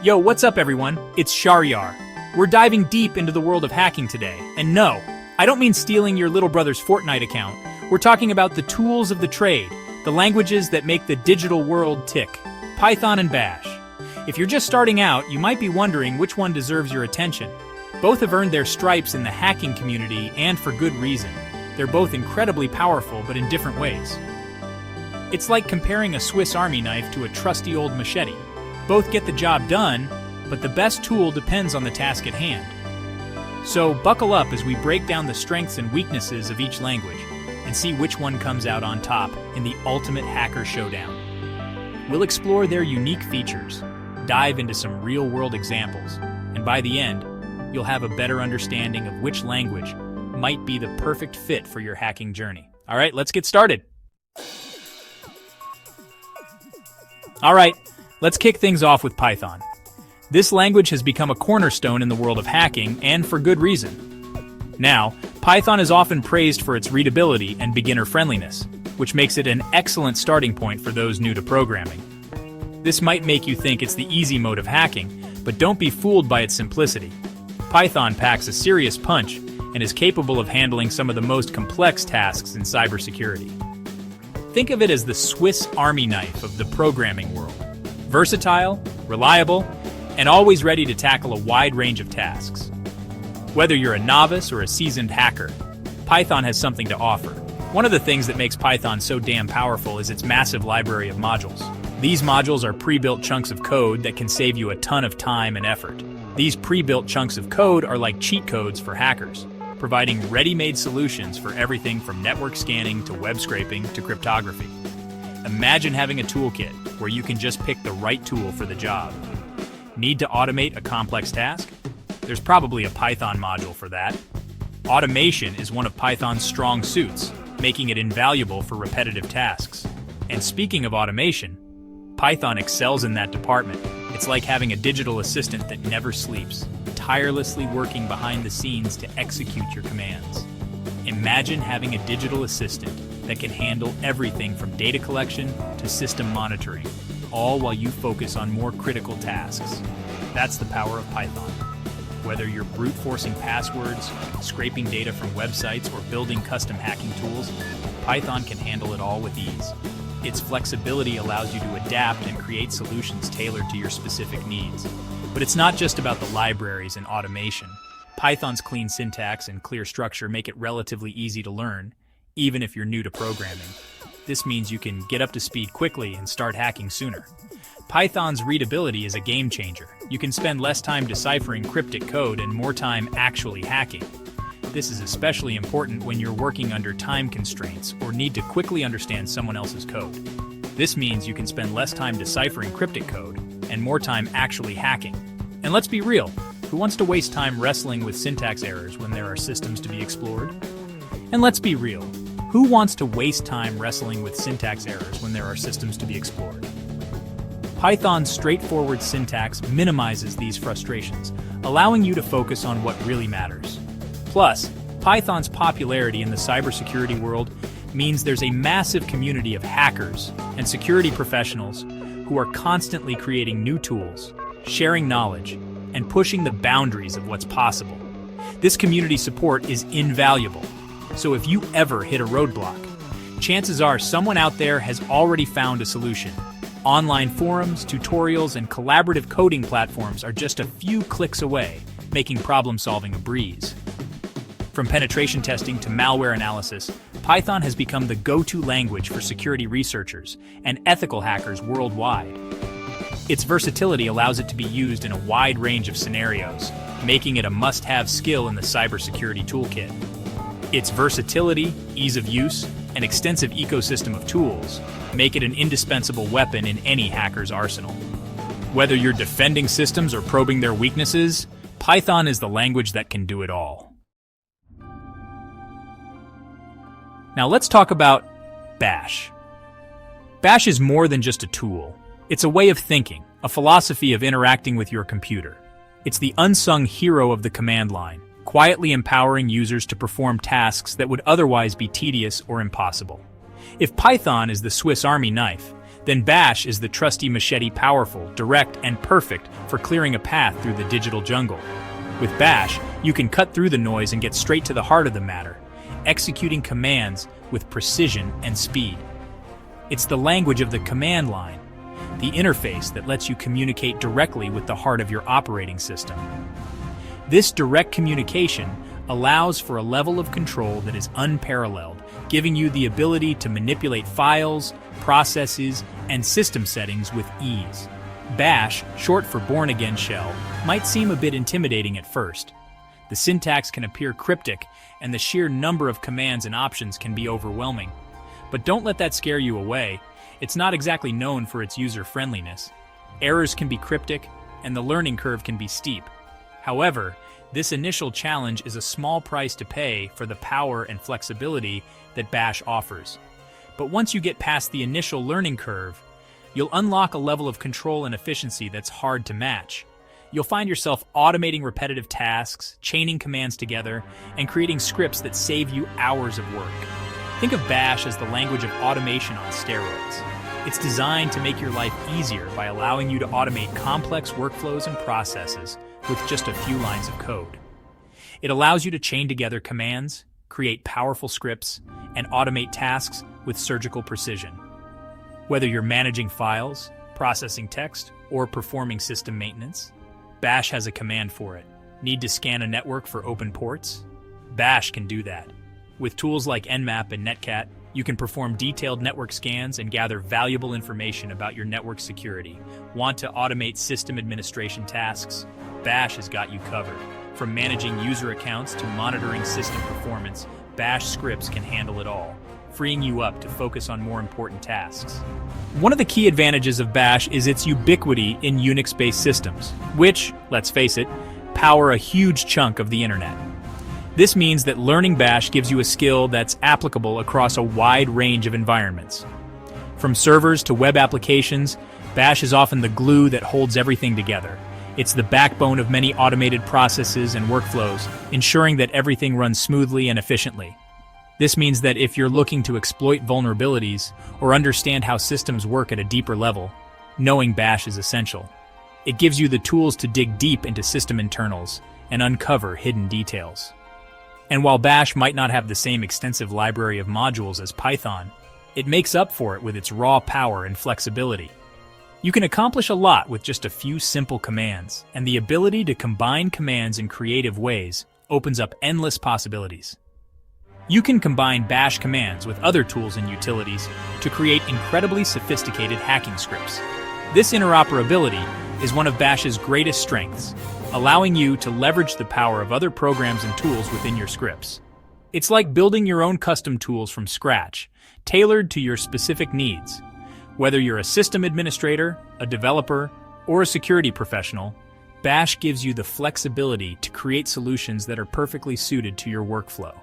Yo, what's up everyone? It's Sharyar. We're diving deep into the world of hacking today. And no, I don't mean stealing your little brother's Fortnite account. We're talking about the tools of the trade, the languages that make the digital world tick. Python and Bash. If you're just starting out, you might be wondering which one deserves your attention. Both have earned their stripes in the hacking community, and for good reason. They're both incredibly powerful, but in different ways. It's like comparing a Swiss Army knife to a trusty old machete. Both get the job done, but the best tool depends on the task at hand. So buckle up as we break down the strengths and weaknesses of each language and see which one comes out on top in the ultimate hacker showdown. We'll explore their unique features, dive into some real-world examples, and by the end, you'll have a better understanding of which language might be the perfect fit for your hacking journey. All right, let's get started. All right, let's kick things off with Python. This language has become a cornerstone in the world of hacking, and for good reason. Now, Python is often praised for its readability and beginner friendliness, which makes it an excellent starting point for those new to programming. This might make you think it's the easy mode of hacking, but don't be fooled by its simplicity. Python packs a serious punch and is capable of handling some of the most complex tasks in cybersecurity. Think of it as the Swiss Army knife of the programming world. Versatile, reliable, and always ready to tackle a wide range of tasks. Whether you're a novice or a seasoned hacker, Python has something to offer. One of the things that makes Python so damn powerful is its massive library of modules. These modules are pre-built chunks of code that can save you a ton of time and effort. These pre-built chunks of code are like cheat codes for hackers, providing ready-made solutions for everything from network scanning to web scraping to cryptography. Imagine having a toolkit where you can just pick the right tool for the job. Need to automate a complex task? There's probably a Python module for that. Automation is one of Python's strong suits, making it invaluable for repetitive tasks. And speaking of automation, Python excels in that department. It's like having a digital assistant that never sleeps, tirelessly working behind the scenes to execute your commands. Imagine having a digital assistant that can handle everything from data collection to system monitoring, all while you focus on more critical tasks. That's the power of Python. Whether you're brute forcing passwords, scraping data from websites, or building custom hacking tools, Python can handle it all with ease. Its flexibility allows you to adapt and create solutions tailored to your specific needs. But it's not just about the libraries and automation. Python's clean syntax and clear structure make it relatively easy to learn, even if you're new to programming. This means you can get up to speed quickly and start hacking sooner. Python's readability is a game changer. You can spend less time deciphering cryptic code and more time actually hacking. This is especially important when you're working under time constraints or need to quickly understand someone else's code. This means you can spend less time deciphering cryptic code and more time actually hacking. And let's be real, who wants to waste time wrestling with syntax errors when there are systems to be explored? And let's be real, who wants to waste time wrestling with syntax errors when there are systems to be explored? Python's straightforward syntax minimizes these frustrations, allowing you to focus on what really matters. Plus, Python's popularity in the cybersecurity world means there's a massive community of hackers and security professionals who are constantly creating new tools, sharing knowledge, and pushing the boundaries of what's possible. This community support is invaluable, so if you ever hit a roadblock, chances are someone out there has already found a solution. Online forums, tutorials, and collaborative coding platforms are just a few clicks away, making problem-solving a breeze. From penetration testing to malware analysis, Python has become the go-to language for security researchers and ethical hackers worldwide. Its versatility allows it to be used in a wide range of scenarios, making it a must-have skill in the cybersecurity toolkit. Its versatility, ease of use, and extensive ecosystem of tools make it an indispensable weapon in any hacker's arsenal. Whether you're defending systems or probing their weaknesses, Python is the language that can do it all. Now let's talk about Bash. Bash is more than just a tool. It's a way of thinking, a philosophy of interacting with your computer. It's the unsung hero of the command line, quietly empowering users to perform tasks that would otherwise be tedious or impossible. If Python is the Swiss Army knife, Then Bash is the trusty Machete, powerful, direct, and perfect for clearing a path through the digital jungle. With Bash, you can cut through the noise and get straight to the heart of the matter, executing commands with precision and speed. It's the language of the command line, the interface that lets you communicate directly with the heart of your operating system. This direct communication allows for a level of control that is unparalleled, giving you the ability to manipulate files, processes, and system settings with ease. Bash, short for Born Again Shell, might seem a bit intimidating at first. The syntax can appear cryptic, and the sheer number of commands and options can be overwhelming. But don't let that scare you away. It's not exactly known for its user-friendliness. Errors can be cryptic, and the learning curve can be steep. However, this initial challenge is a small price to pay for the power and flexibility that Bash offers. But once you get past the initial learning curve, you'll unlock a level of control and efficiency that's hard to match. You'll find yourself automating repetitive tasks, chaining commands together, and creating scripts that save you hours of work. Think of Bash as the language of automation on steroids. It's designed to make your life easier by allowing you to automate complex workflows and processes with just a few lines of code. It allows you to chain together commands, create powerful scripts, and automate tasks with surgical precision. Whether you're managing files, processing text, or performing system maintenance, Bash has a command for it. Need to scan a network for open ports? Bash can do that. With tools like Nmap and Netcat, you can perform detailed network scans and gather valuable information about your network security. Want to automate system administration tasks? Bash has got you covered. From managing user accounts to monitoring system performance, Bash scripts can handle it all, freeing you up to focus on more important tasks. One of the key advantages of Bash is its ubiquity in Unix-based systems, which, let's face it, power a huge chunk of the internet. This means that learning Bash gives you a skill that's applicable across a wide range of environments. From servers to web applications, Bash is often the glue that holds everything together. It's the backbone of many automated processes and workflows, ensuring that everything runs smoothly and efficiently. This means that if you're looking to exploit vulnerabilities or understand how systems work at a deeper level, knowing Bash is essential. It gives you the tools to dig deep into system internals and uncover hidden details. And while Bash might not have the same extensive library of modules as Python, it makes up for it with its raw power and flexibility. You can accomplish a lot with just a few simple commands, and the ability to combine commands in creative ways opens up endless possibilities. You can combine Bash commands with other tools and utilities to create incredibly sophisticated hacking scripts. This interoperability is one of Bash's greatest strengths, allowing you to leverage the power of other programs and tools within your scripts. It's like building your own custom tools from scratch, tailored to your specific needs. Whether you're a system administrator, a developer, or a security professional, Bash gives you the flexibility to create solutions that are perfectly suited to your workflow.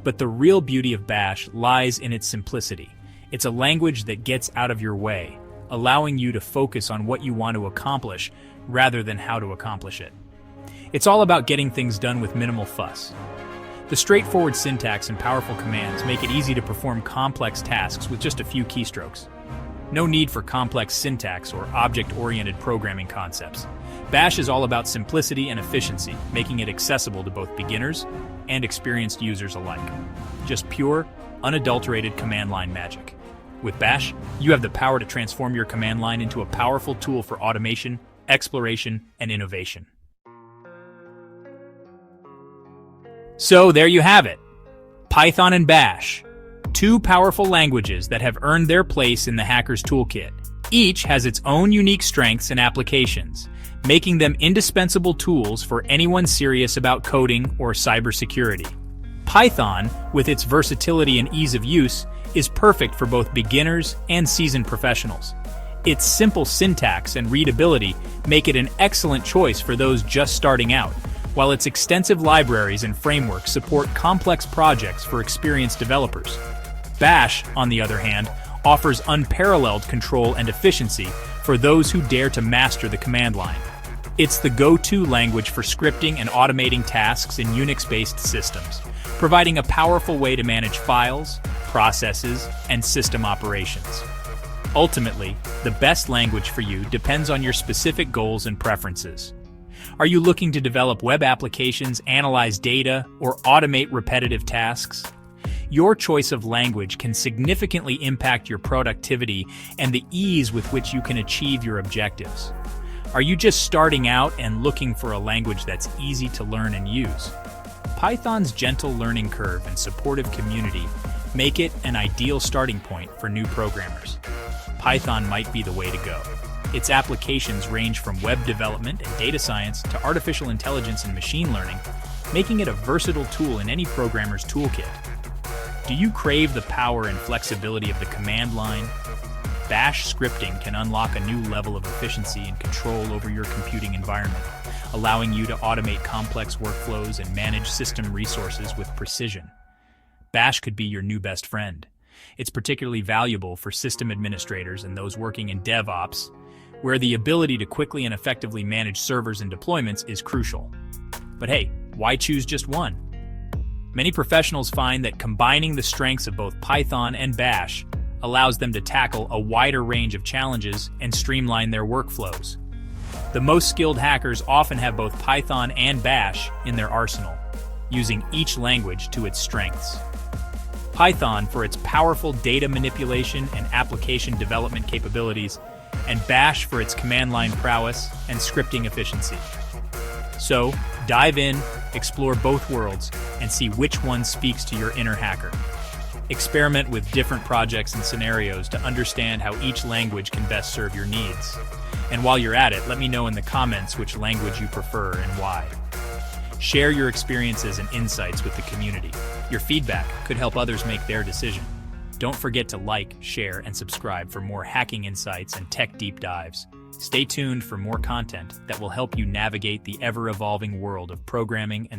But the real beauty of Bash lies in its simplicity. It's a language that gets out of your way, allowing you to focus on what you want to accomplish rather than how to accomplish it. It's all about getting things done with minimal fuss. The straightforward syntax and powerful commands make it easy to perform complex tasks with just a few keystrokes. No need for complex syntax or object-oriented programming concepts. Bash is all about simplicity and efficiency, making it accessible to both beginners and experienced users alike. Just pure, unadulterated command line magic. With Bash, you have the power to transform your command line into a powerful tool for automation, exploration, and innovation. So there you have it. Python and Bash, two powerful languages that have earned their place in the hacker's toolkit. Each has its own unique strengths and applications, making them indispensable tools for anyone serious about coding or cybersecurity. Python, with its versatility and ease of use, is perfect for both beginners and seasoned professionals. Its simple syntax and readability make it an excellent choice for those just starting out, while its extensive libraries and frameworks support complex projects for experienced developers. Bash, on the other hand, offers unparalleled control and efficiency for those who dare to master the command line. It's the go-to language for scripting and automating tasks in Unix-based systems, providing a powerful way to manage files, processes, and system operations. Ultimately, the best language for you depends on your specific goals and preferences. Are you looking to develop web applications, analyze data, or automate repetitive tasks? Your choice of language can significantly impact your productivity and the ease with which you can achieve your objectives. Are you just starting out and looking for a language that's easy to learn and use? Python's gentle learning curve and supportive community make it an ideal starting point for new programmers. Python might be the way to go. Its applications range from web development and data science to artificial intelligence and machine learning, making it a versatile tool in any programmer's toolkit. Do you crave the power and flexibility of the command line? Bash scripting can unlock a new level of efficiency and control over your computing environment, allowing you to automate complex workflows and manage system resources with precision. Bash could be your new best friend. It's particularly valuable for system administrators and those working in DevOps, where the ability to quickly and effectively manage servers and deployments is crucial. But hey, why choose just one? Many professionals find that combining the strengths of both Python and Bash allows them to tackle a wider range of challenges and streamline their workflows. The most skilled hackers often have both Python and Bash in their arsenal, using each language to its strengths. Python for its powerful data manipulation and application development capabilities, and Bash for its command line prowess and scripting efficiency. So, dive in, explore both worlds, and see which one speaks to your inner hacker. Experiment with different projects and scenarios to understand how each language can best serve your needs. And while you're at it, let me know in the comments which language you prefer and why. Share your experiences and insights with the community. Your feedback could help others make their decision. Don't forget to like, share, and subscribe for more hacking insights and tech deep dives. Stay tuned for more content that will help you navigate the ever-evolving world of programming and